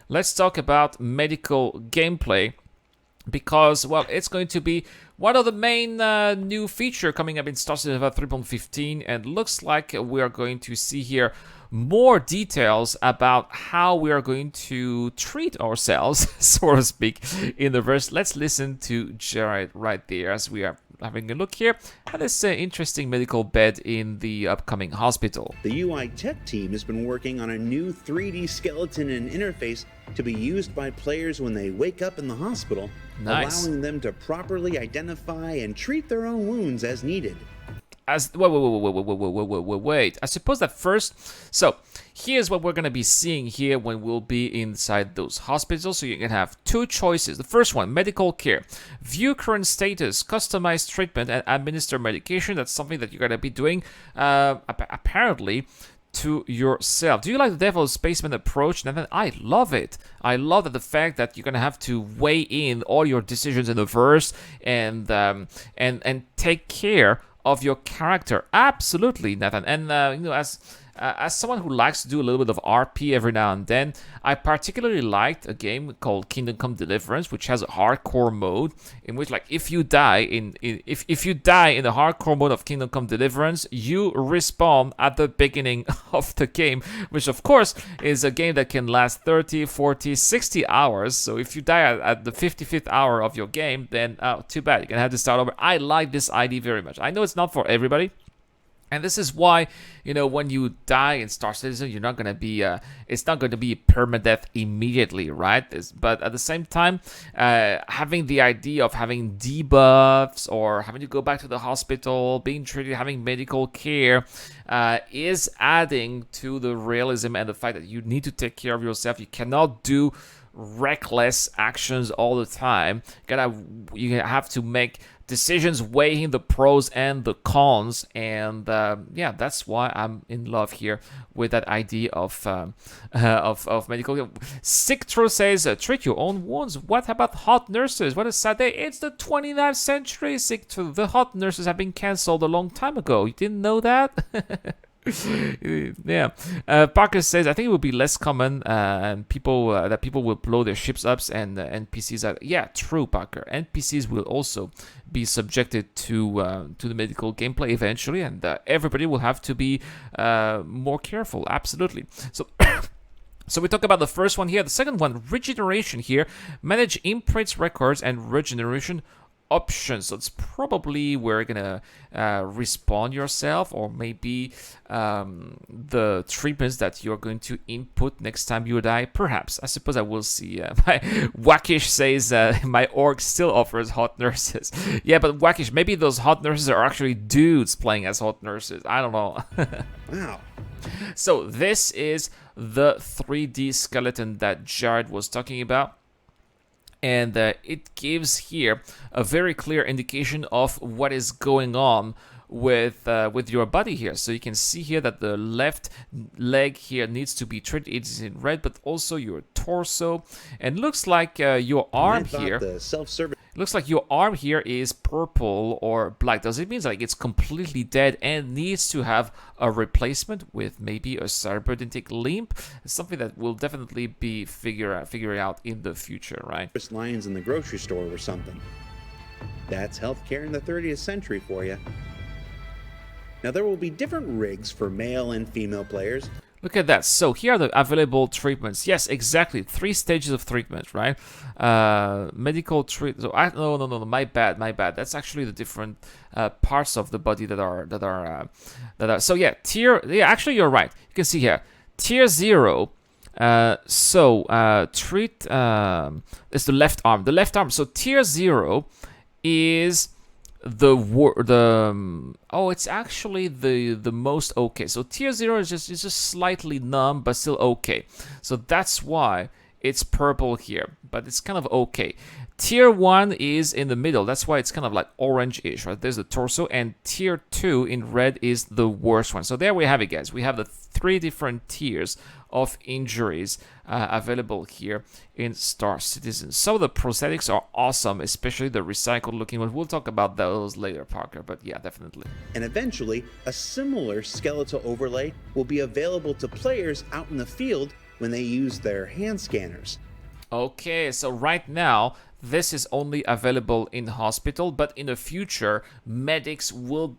let's talk about medical gameplay. Because, well, it's going to be one of the main new feature coming up in Star Citizen 3.15, and looks like we are going to see here more details about how we are going to treat ourselves, so to speak, in the verse. Let's listen to Jared right there as we are having a look here at this interesting medical bed in the upcoming hospital. The UI tech team has been working on a new 3D skeleton and interface to be used by players when they wake up in the hospital, Nice. allowing them to properly identify and treat their own wounds as needed. Wait. I suppose that first. So here's what we're gonna be seeing here when we'll be inside those hospitals. So you can have two choices. The first one, medical care, view current status, customize treatment, and administer medication. That's something that you're gonna be doing, apparently, to yourself. Do you like the Devil's Basement approach, Nathan? I love it. I love that the fact that you're gonna have to weigh in all your decisions in the verse and take care of your character. Absolutely, Nathan. And as someone who likes to do a little bit of RP every now and then, I particularly liked a game called Kingdom Come Deliverance, which has a hardcore mode in which, like, if you die in the hardcore mode of Kingdom Come Deliverance, you respawn at the beginning of the game, which of course is a game that can last 30, 40, 60 hours. So if you die at the 55th hour of your game, then too bad, you're gonna have to start over. I like this idea very much. I know it's not for everybody. And this is why, when you die in Star Citizen, you're not going to be, it's not going to be permadeath immediately, right? But at the same time, having the idea of having debuffs or having to go back to the hospital, being treated, having medical care, is adding to the realism and the fact that you need to take care of yourself. You cannot do reckless actions all the time. You have to make decisions weighing the pros and the cons, and that's why I'm in love here with that idea of medical. Sicktro says, treat your own wounds. What about hot nurses? What a sad day. It's the 29th century, Sicktro. The hot nurses have been cancelled a long time ago. You didn't know that? Yeah. Parker says, I think it would be less common and people will blow their ships up and NPCs are. Yeah, true, Parker. NPCs will also be subjected to the medical gameplay eventually, and everybody will have to be more careful. Absolutely. So So we talk about the first one here. The second one, regeneration here. Manage imprints, records, and regeneration options. So it's probably where you're gonna respawn yourself, or maybe the treatments that you're going to input next time you die. Perhaps. I suppose I will see. My Wackish says my org still offers hot nurses. Yeah, but Wackish, maybe those hot nurses are actually dudes playing as hot nurses. I don't know. Wow. So this is the 3D skeleton that Jared was talking about. And it gives here a very clear indication of what is going on with your body here. So you can see here that the left leg here needs to be treated. It is in red, but also your torso. And looks like your arm here. Looks like your arm here is purple or black. Does it mean like it's completely dead and needs to have a replacement with maybe a cybernetic limb? It's something that will definitely be figuring out in the future, right? Lines in the grocery store or something. That's healthcare in the 30th century for you. Now there will be different rigs for male and female players. Look at that. So here are the available treatments. Yes, exactly. 3 stages of treatment, right? Medical treat. So no. My bad. That's actually the different parts of the body that are. So yeah, tier. Yeah, actually you're right. You can see here, tier 0. Treat is the left arm. The left arm. So tier 0 is it's actually the most okay. So tier 0 is just slightly numb but still okay. So that's why it's purple here, but it's kind of okay. Tier 1 is in the middle. That's why it's kind of like orange-ish, right? There's the torso, and tier 2 in red is the worst one. So there we have it, guys. We have the 3 different tiers of injuries available here in Star Citizen. Some of the prosthetics are awesome, especially the recycled looking ones. We'll talk about those later, Parker, but yeah, definitely. And eventually, a similar skeletal overlay will be available to players out in the field when they use their hand scanners. Okay, so right now, this is only available in hospital, but in the future, medics will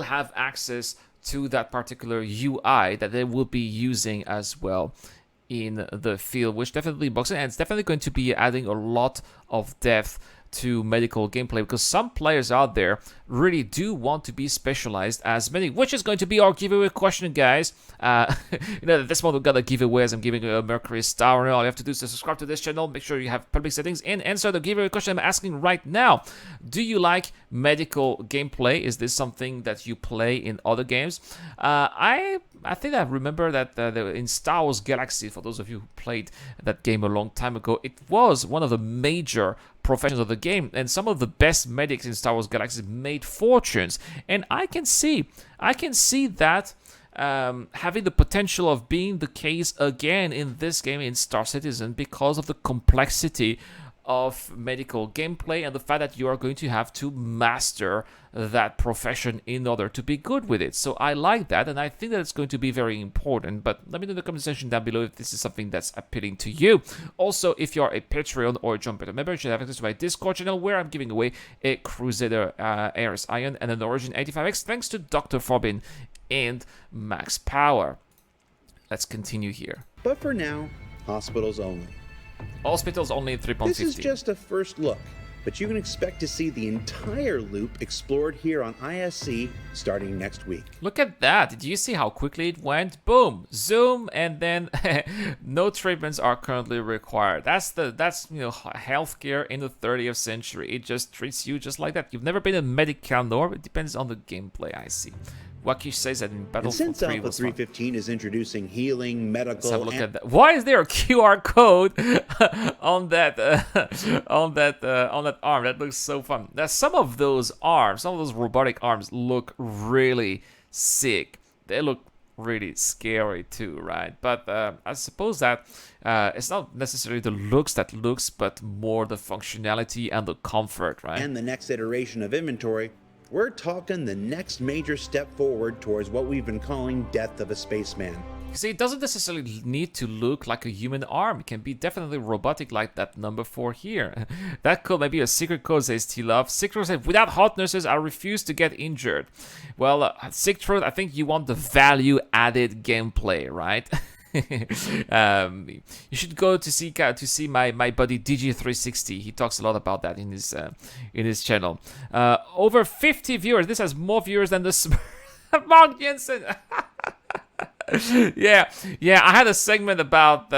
have access to that particular UI that they will be using as well in the field, which definitely boxing, and it's definitely going to be adding a lot of depth to medical gameplay, because some players out there really do want to be specialized as medic, which is going to be our giveaway question, guys. This one we've got a giveaway as I'm giving a Mercury Star. All you have to do is to subscribe to this channel, make sure you have public settings, and answer the giveaway question I'm asking right now. Do you like medical gameplay? Is this something that you play in other games? I think I remember that in Star Wars Galaxy, for those of you who played that game a long time ago, it was one of the major professions of the game, and some of the best medics in Star Wars Galaxy made fortunes, and I can see that having the potential of being the case again in this game in Star Citizen, because of the complexity of medical gameplay and the fact that you are going to have to master that profession in order to be good with it. So I like that, and I think that it's going to be very important. But let me know in the comment section down below if this is something that's appealing to you. Also, if you're a Patreon or a Jump Better member, you should have access to my Discord channel, where I'm giving away a Crusader ARS Iron and an Origin 85X, thanks to Dr. Forbin and Max Power. Let's continue here. But for now, hospitals only. Hospitals only 3.50. This is just a first look, but you can expect to see the entire loop explored here on ISC starting next week. Look at that. Did you see how quickly it went? Boom, zoom, and then no treatments are currently required. That's healthcare in the 30th century. It just treats you just like that. You've never been a medic, nor it depends on the gameplay, I see. Wakish says that in Battlefield 3 Alpha 315 is introducing healing, medical, let's have a look at that. Why is there a QR code on that arm? That looks so fun. Now, some of those robotic arms look really sick. They look really scary too, right? But I suppose that it's not necessarily the looks that looks, but more the functionality and the comfort, right? And the next iteration of inventory, we're talking the next major step forward towards what we've been calling Death of a Spaceman. See, it doesn't necessarily need to look like a human arm. It can be definitely robotic, like that number 4 here. That code might be a secret code, says T-Love. Sick Truth says, without hot nurses, I refuse to get injured. Well, Sick Truth, I think you want the value-added gameplay, right? You should go to see my buddy DG360. He talks a lot about that in his channel. Over 50 viewers. This has more viewers than the Mark Jensen. yeah. I had a segment about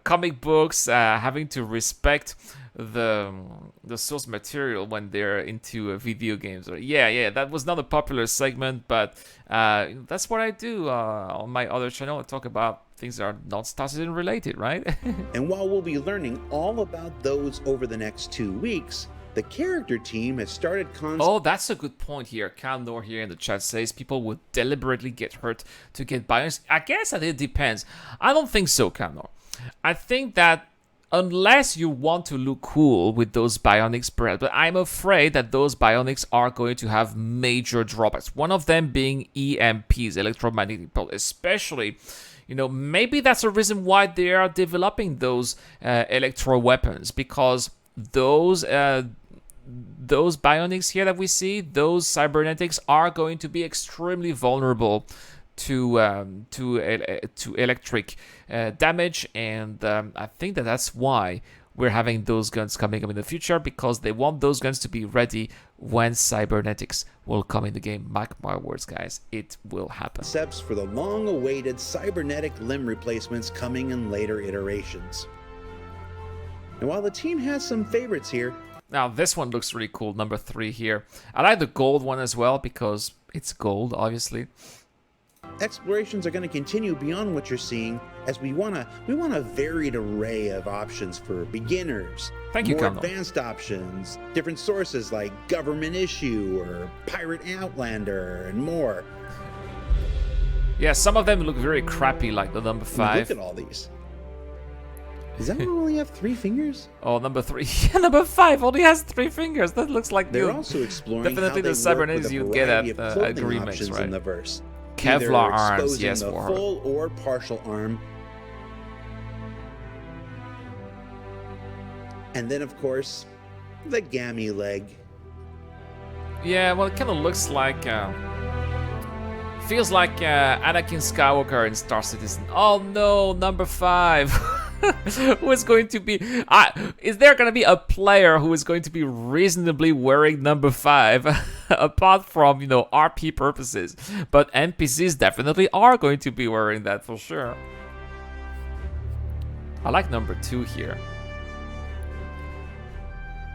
comic books having to respect the source material when they're into video games. That was not a popular segment, but that's what I do on my other channel. I talk about things that are not Star Citizen related, right? And while we'll be learning all about those over the next 2 weeks, the character team has started Oh, that's a good point here. Kandor here in the chat says people would deliberately get hurt to get bionics. I guess that it depends. I don't think so, Kandor. I think that unless you want to look cool with those bionics, perhaps, but I'm afraid that those bionics are going to have major drawbacks. One of them being EMPs, electromagnetic pulse, especially, maybe that's a reason why they are developing those electro weapons, because those bionics here that we see, those cybernetics, are going to be extremely vulnerable to electric damage, and I think that's why we're having those guns coming up in the future, because they want those guns to be ready when cybernetics will come in the game. Mark my words, guys, it will happen. Steps for the long-awaited cybernetic limb replacements coming in later iterations. And while the team has some favorites here, now this one looks really cool, number 3 here. I like the gold one as well because it's gold, obviously. Explorations are going to continue beyond what you're seeing, as we want a varied array of options for beginners. Thank you, more Kano. Advanced options, different sources like Government Issue or Pirate Outlander, and more. Yeah, some of them look very crappy, like the number 5. Look at all these. Does that one only have 3 fingers? Oh, number 3. Yeah, number 5 only has 3 fingers. That looks like they're also exploring definitely how the cybernetics you'd get at clothing remakes, options right? in the verse. Kevlar Either arms, exposing yes, the for her. full or partial arm, And then, of course, the gammy leg. Yeah, well, it kind of looks like, feels like Anakin Skywalker in Star Citizen. Oh no, number 5. Who is going to be? Is there going to be a player who is going to be reasonably wearing number 5, apart from, you know, RP purposes? But NPCs definitely are going to be wearing that for sure. I like number 2 here.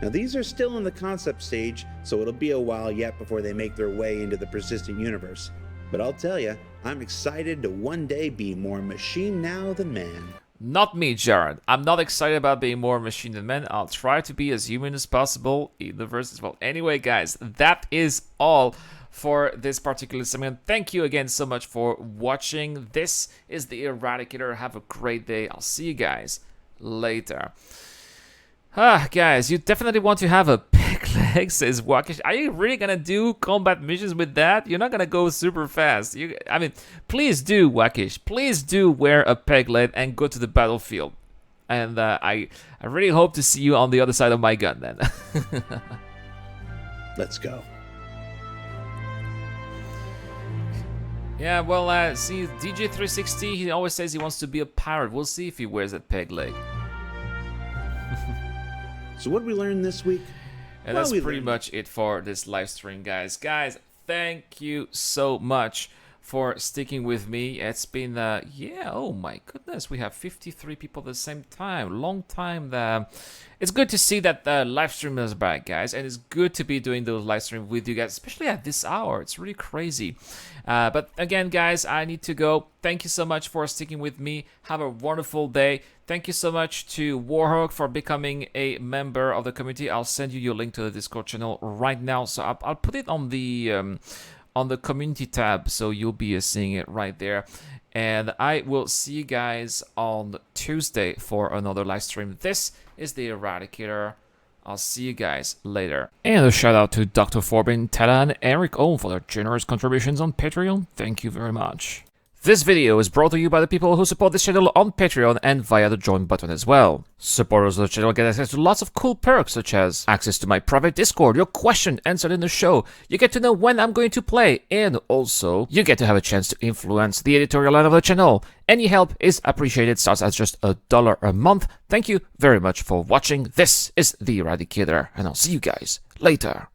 Now, these are still in the concept stage, so it'll be a while yet before they make their way into the persistent universe. But I'll tell you, I'm excited to one day be more machine now than man. Not me, Jared. I'm not excited about being more machine than man. I'll try to be as human as possible in the verse as well. Anyway, guys, that is all for this particular segment. Thank you again so much for watching. This is the Eradicator. Have a great day. I'll see you guys later. Guys, you definitely want to have a pig leg, says Wakish. Are you really gonna do combat missions with that? You're not gonna go super fast. I mean, please do, Wakish. Please do wear a peg leg and go to the battlefield. And I really hope to see you on the other side of my gun then. Let's go. Yeah, well, see, DJ360, he always says he wants to be a pirate. We'll see if he wears that peg leg. So what did we learn this week? And that's pretty much it for this live stream, guys. Guys, thank you so much for sticking with me. It's been, yeah, oh my goodness, we have 53 people at the same time. Long time. It's good to see that the live stream is back, guys, and it's good to be doing those live streams with you guys, especially at this hour. It's really crazy. But again, guys, I need to go. Thank you so much for sticking with me. Have a wonderful day. Thank you so much to Warhawk for becoming a member of the community. I'll send you your link to the Discord channel right now. So I'll put it on the community tab, so you'll be seeing it right there. And I will see you guys on Tuesday for another live stream. This is the Eradicator. I'll see you guys later. And a shout out to Dr. Forbin, Tala, and Eric O for their generous contributions on Patreon. Thank you very much. This video is brought to you by the people who support this channel on Patreon and via the join button as well. Supporters of the channel get access to lots of cool perks, such as access to my private Discord, your question answered in the show, you get to know when I'm going to play, and also you get to have a chance to influence the editorial line of the channel. Any help is appreciated, starts at just $1 a month. Thank you very much for watching. This is the Eradicator, and I'll see you guys later.